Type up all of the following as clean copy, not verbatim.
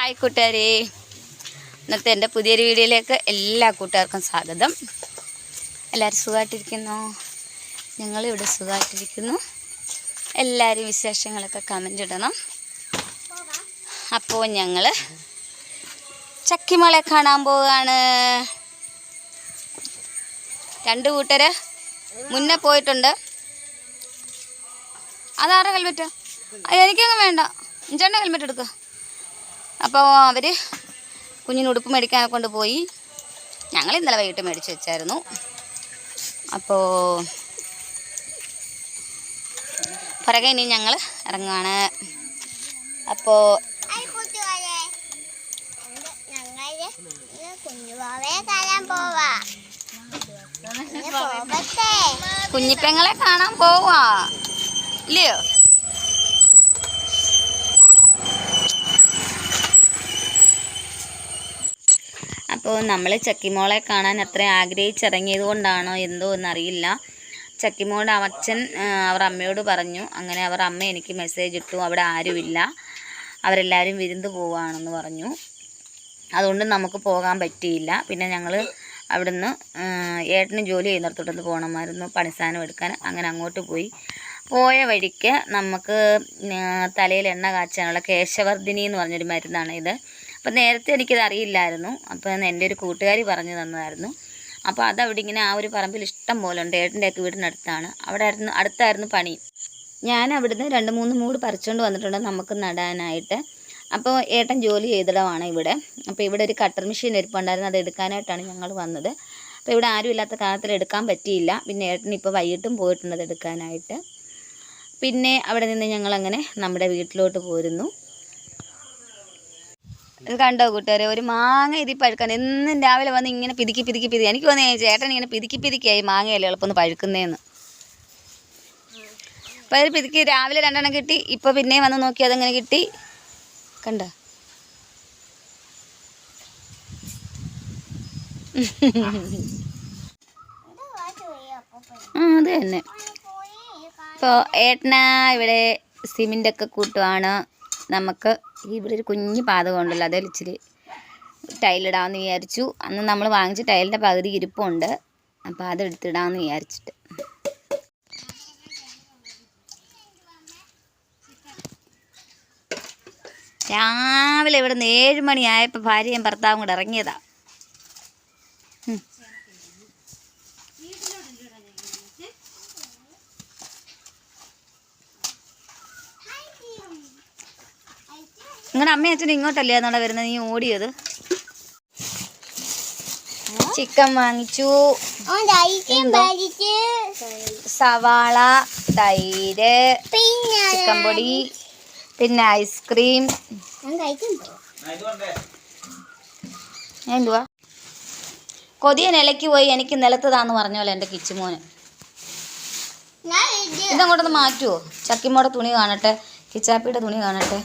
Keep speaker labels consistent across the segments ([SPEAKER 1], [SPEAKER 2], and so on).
[SPEAKER 1] Hi കൂട്ടുകാരെ, ഇന്നത്തെ എൻ്റെ പുതിയൊരു വീഡിയോയിലേക്ക് എല്ലാ കൂട്ടുകാർക്കും സ്വാഗതം. എല്ലാവരും സുഖമായിട്ടിരിക്കുന്നു? ഞങ്ങളിവിടെ സുഖമായിട്ടിരിക്കുന്നു. എല്ലാവരും വിശേഷങ്ങളൊക്കെ കമൻ്റ് ഇടണം. അപ്പോൾ ഞങ്ങൾ ചക്കിമോളെ കാണാൻ പോവുകയാണ്. രണ്ട് കൂട്ടർ മുന്നേ പോയിട്ടുണ്ട്. അതാരുടെ ഹെൽമെറ്റ്? എനിക്കങ്ങ് വേണ്ട, ഇഞ്ചേണ്ട ഹെൽമെറ്റ് എടുക്കുക. അപ്പോൾ അവർ കുഞ്ഞിന് ഉടുപ്പ് മേടിക്കാനെ കൊണ്ട് പോയി. ഞങ്ങൾ ഇന്നലെ വൈകിട്ട് മേടിച്ച് വെച്ചായിരുന്നു. അപ്പോൾ പുറകെ ഇനി ഞങ്ങൾ ഇറങ്ങുകയാണ്. അപ്പോൾ കുഞ്ഞിപ്പെങ്ങളെ കാണാൻ പോവാ ഇല്ലയോ? അപ്പോൾ നമ്മൾ ചക്കിമോളെ കാണാൻ അത്ര ആഗ്രഹിച്ചിറങ്ങിയത് കൊണ്ടാണോ എന്തോ എന്നറിയില്ല. ചക്കിമോളുടെ അച്ഛൻ അവർ അമ്മയോട് പറഞ്ഞു. അങ്ങനെ അവർ അമ്മ എനിക്ക് മെസ്സേജ് ഇട്ടു, അവിടെ ആരുമില്ല, അവരെല്ലാവരും വിരുന്ന് പോവുകയാണെന്ന് പറഞ്ഞു. അതുകൊണ്ട് നമുക്ക് പോകാൻ പറ്റിയില്ല. പിന്നെ ഞങ്ങൾ അവിടുന്ന് ഏട്ടന് ജോലി ചെയ്യുന്നിടത്തോട്ടൊന്ന് പോകണമായിരുന്നു, പണിസാധനം എടുക്കാൻ. അങ്ങനെ അങ്ങോട്ട് പോയ വഴിക്ക് നമുക്ക് തലയിൽ എണ്ണ കാച്ചാനുള്ള കേശവർദ്ധിനി എന്ന് പറഞ്ഞൊരു മരുന്നാണ് ഇത്. അപ്പം നേരത്തെ എനിക്കിത് അറിയില്ലായിരുന്നു. അപ്പം എൻ്റെ ഒരു കൂട്ടുകാരി പറഞ്ഞു തന്നതായിരുന്നു. അപ്പോൾ അതവിടെ ഇങ്ങനെ ആ ഒരു പറമ്പിൽ ഇഷ്ടം പോലെ ഉണ്ട്. ഏട്ടൻ്റെയൊക്കെ വീടിനടുത്താണ്. അടുത്തായിരുന്നു പണി. ഞാൻ അവിടുന്ന് 2-3 മൂട് പറിച്ചുകൊണ്ട് വന്നിട്ടുണ്ട് നമുക്ക് നടാനായിട്ട്. അപ്പോൾ ഏട്ടൻ ജോലി ചെയ്തിടമാണ് ഇവിടെ. അപ്പോൾ ഇവിടെ ഒരു കട്ടർ മെഷീൻ ഇരിപ്പുണ്ടായിരുന്നു, അത് എടുക്കാനായിട്ടാണ് ഞങ്ങൾ വന്നത്. അപ്പോൾ ഇവിടെ ആരും ഇല്ലാത്ത കാലത്തിൽ എടുക്കാൻ പറ്റിയില്ല. പിന്നെ ഏട്ടൻ ഇപ്പോൾ വൈകിട്ടും പോയിട്ടുണ്ട് അത് എടുക്കാനായിട്ട്. പിന്നെ അവിടെ നിന്ന് ഞങ്ങളങ്ങനെ നമ്മുടെ വീട്ടിലോട്ട് പോരുന്നു. ഇത് കണ്ടോ കൂട്ടുകാരെ, ഒരു മാങ്ങ ഇതിൽ പഴുക്കാൻ എന്നും രാവിലെ വന്ന് ഇങ്ങനെ പിതുക്കി എനിക്ക് വന്ന് ചേട്ടൻ ഇങ്ങനെ പിതുക്കിയായി മാങ്ങയല്ലേ എളുപ്പമൊന്ന് പഴുക്കുന്നതെന്ന്. അപ്പോൾ അത് പിതുക്കി രാവിലെ 2 എണ്ണം കിട്ടി. ഇപ്പോൾ പിന്നെയും വന്ന് നോക്കി അതങ്ങനെ കിട്ടി. കണ്ടോ? അത് തന്നെ. ഇപ്പോൾ ഏട്ടനാ ഇവിടെ സിമെൻ്റൊക്കെ കൂട്ടുവാണ്. നമുക്ക് ഇവിടെ ഒരു കുഞ്ഞു പാതകം ഉണ്ടല്ലോ, അതിൽ ഇച്ചിരി ടൈലിടാമെന്ന് വിചാരിച്ചു. അന്ന് നമ്മൾ വാങ്ങിച്ച ടൈലിൻ്റെ പകുതി ഇരിപ്പുണ്ട്. അപ്പോൾ അതെടുത്തിടാമെന്ന് വിചാരിച്ചിട്ട്. രാവിലെ ഇവിടെ നിന്ന് 7 മണിയായപ്പോൾ ഭാര്യയും ഭർത്താവും കൂടെ ഇറങ്ങിയതാ. നിങ്ങളുടെ അമ്മയും അച്ഛനും ഇങ്ങോട്ടല്ലേ എന്നാണ് വരുന്നത്, നീ ഓടിയത്? ചിക്കൻ വാങ്ങിച്ചു, സവാള, തൈര്, ചിക്കൻ പൊടി, പിന്നെ ഐസ്ക്രീം. എന്തുവാ? കൊതിയൻ ഇലയ്ക്ക് പോയി എനിക്ക് നിലത്തതാന്ന് പറഞ്ഞോലെ എൻ്റെ കിച്ചുമോന്. ഇതങ്ങോട്ടൊന്ന് മാറ്റുമോ? ചക്കിമോടെ തുണി കാണട്ടെ, കിച്ചാപ്പിയുടെ തുണി കാണട്ടെ.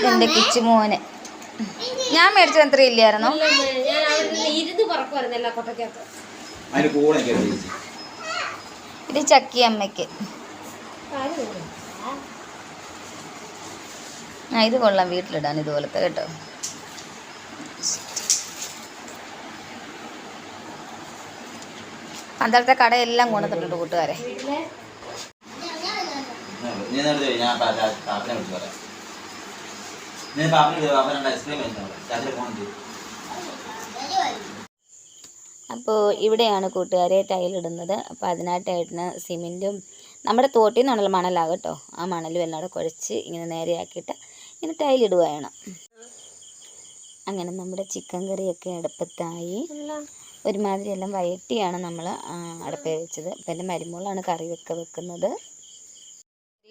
[SPEAKER 1] എൻ്റെ കിച്ചുമോന് ഞാൻ മേടിച്ചത് എത്ര ഇല്ലായിരുന്നോ? ഇത് ചക്കി അമ്മയ്ക്ക്. ഇത് കൊള്ളാം വീട്ടിലിടാൻ, ഇതുപോലത്തെ കേട്ടോ. പന്തളത്തെ കടയെല്ലാം കൊണ്ടുവന്നിട്ടുണ്ട് കൂട്ടുകാരെ. അപ്പോൾ ഇവിടെയാണ് കൂട്ടുകാരെ ടൈലിടുന്നത്. അപ്പോൾ അതിനായിട്ടായിരുന്നു സിമെൻറ്റും നമ്മുടെ തോട്ടിൽ നിന്നാണല്ലോ മണലാകട്ടോ, ആ മണലും എല്ലാം കൂടെ കുഴച്ച് ഇങ്ങനെ നേരെയാക്കിയിട്ട് ഇങ്ങനെ ടൈലിടുകയാണ്. അങ്ങനെ നമ്മുടെ ചിക്കൻ കറിയൊക്കെ അടുപ്പത്തായി. ഒരുമാതിരി എല്ലാം വയറ്റിയാണ് നമ്മൾ അടുപ്പിൽ വെച്ചത്. അപ്പോൾ എൻ്റെ മരുമോളാണ് കറിയൊക്കെ വെക്കുന്നത്.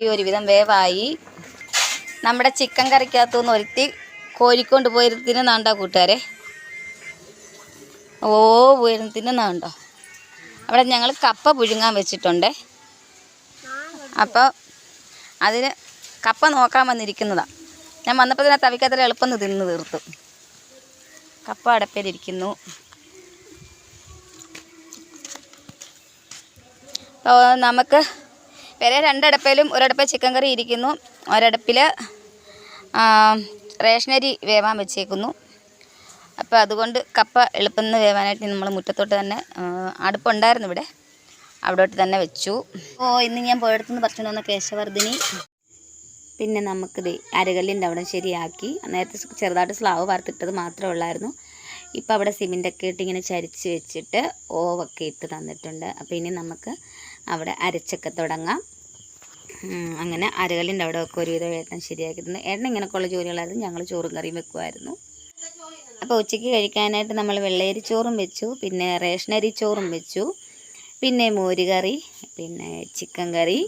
[SPEAKER 1] ഈ ഒരുവിധം വേവായി. നമ്മുടെ ചിക്കൻ കറിക്കകത്തുനിന്ന് ഒരുത്തി കോരിക്കൊണ്ട് പോയിരുന്ന് തിന്നുന്നുണ്ടോ കൂട്ടുകാരെ? പോയിരുന്ന് തിന്നുന്നുണ്ടോ? അവിടെ ഞങ്ങൾ കപ്പ പുഴുങ്ങാൻ വെച്ചിട്ടുണ്ട്. അപ്പോൾ അതിന് കപ്പ നോക്കാൻ വന്നിരിക്കുന്നതാണ്. ഞാൻ വന്നപ്പോൾ തന്നെ തവിക്കത്ര എളുപ്പം തിന്ന് തീർത്തു. കപ്പ അടപ്പേലിരിക്കുന്നു. അപ്പോൾ നമുക്ക് വേറെ 2 അടുപ്പിലും ഒരടുപ്പിൽ ചിക്കൻ കറി ഇരിക്കുന്നു, ഒരടുപ്പിൽ റേഷനരി വേവാൻ വെച്ചേക്കുന്നു. അപ്പോൾ അതുകൊണ്ട് കപ്പ എളുപ്പം വേവാനായിട്ട് നമ്മൾ മുറ്റത്തോട്ട് തന്നെ അടുപ്പുണ്ടായിരുന്നു ഇവിടെ, അവിടോട്ട് തന്നെ വെച്ചു. ഇന്ന് ഞാൻ പോയടത്തുനിന്ന് പറിച്ചുകൊണ്ട് വന്ന കേശവർദ്ധിനി. പിന്നെ നമുക്കിത് അരകല്ലിൻ്റെ അവിടെ ശരിയാക്കി. നേരത്തെ ചെറുതായിട്ട് സ്ലാവ് വാർത്തിട്ടത് മാത്രമേ ഉള്ളായിരുന്നു. ഇപ്പോൾ അവിടെ സിമെൻ്റൊക്കെ ഇട്ട് ഇങ്ങനെ ചരിച്ച് വെച്ചിട്ട് ഓവൊക്കെ ഇട്ട് തന്നിട്ടുണ്ട്. അപ്പോൾ ഇനി നമുക്ക് അവിടെ അരച്ചൊക്കെ തുടങ്ങാം. അങ്ങനെ അരകല്ലിൻ്റെ അവിടെ ഒക്കെ ഒരുവിധം ഏട്ടൻ ശരിയാക്കിയിട്ടുണ്ട്. ഏട്ടൻ ഇങ്ങനെയൊക്കെയുള്ള ജോലികളായിരുന്നു. ഞങ്ങൾ ചോറും കറിയും വെക്കുമായിരുന്നു. അപ്പോൾ ഉച്ചയ്ക്ക് കഴിക്കാനായിട്ട് നമ്മൾ വെള്ളയരി ചോറും വെച്ചു, പിന്നെ റേഷനരി ചോറും വെച്ചു, പിന്നെ മോരുകറി, പിന്നെ ചിക്കൻ കറി,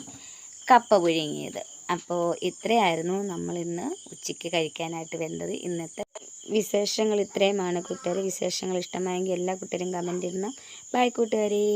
[SPEAKER 1] കപ്പ പുഴുങ്ങിയത്. അപ്പോൾ ഇത്രയായിരുന്നു നമ്മളിന്ന് ഉച്ചയ്ക്ക് കഴിക്കാനായിട്ട് വെന്തത്. ഇന്നത്തെ വിശേഷങ്ങൾ ഇത്രയുമാണ് കൂട്ടുകാർ. വിശേഷങ്ങൾ ഇഷ്ടമായെങ്കിൽ എല്ലാ കൂട്ടരും കമൻറ്റ് ഇടണം. ബൈ കൂട്ടുകാരെ.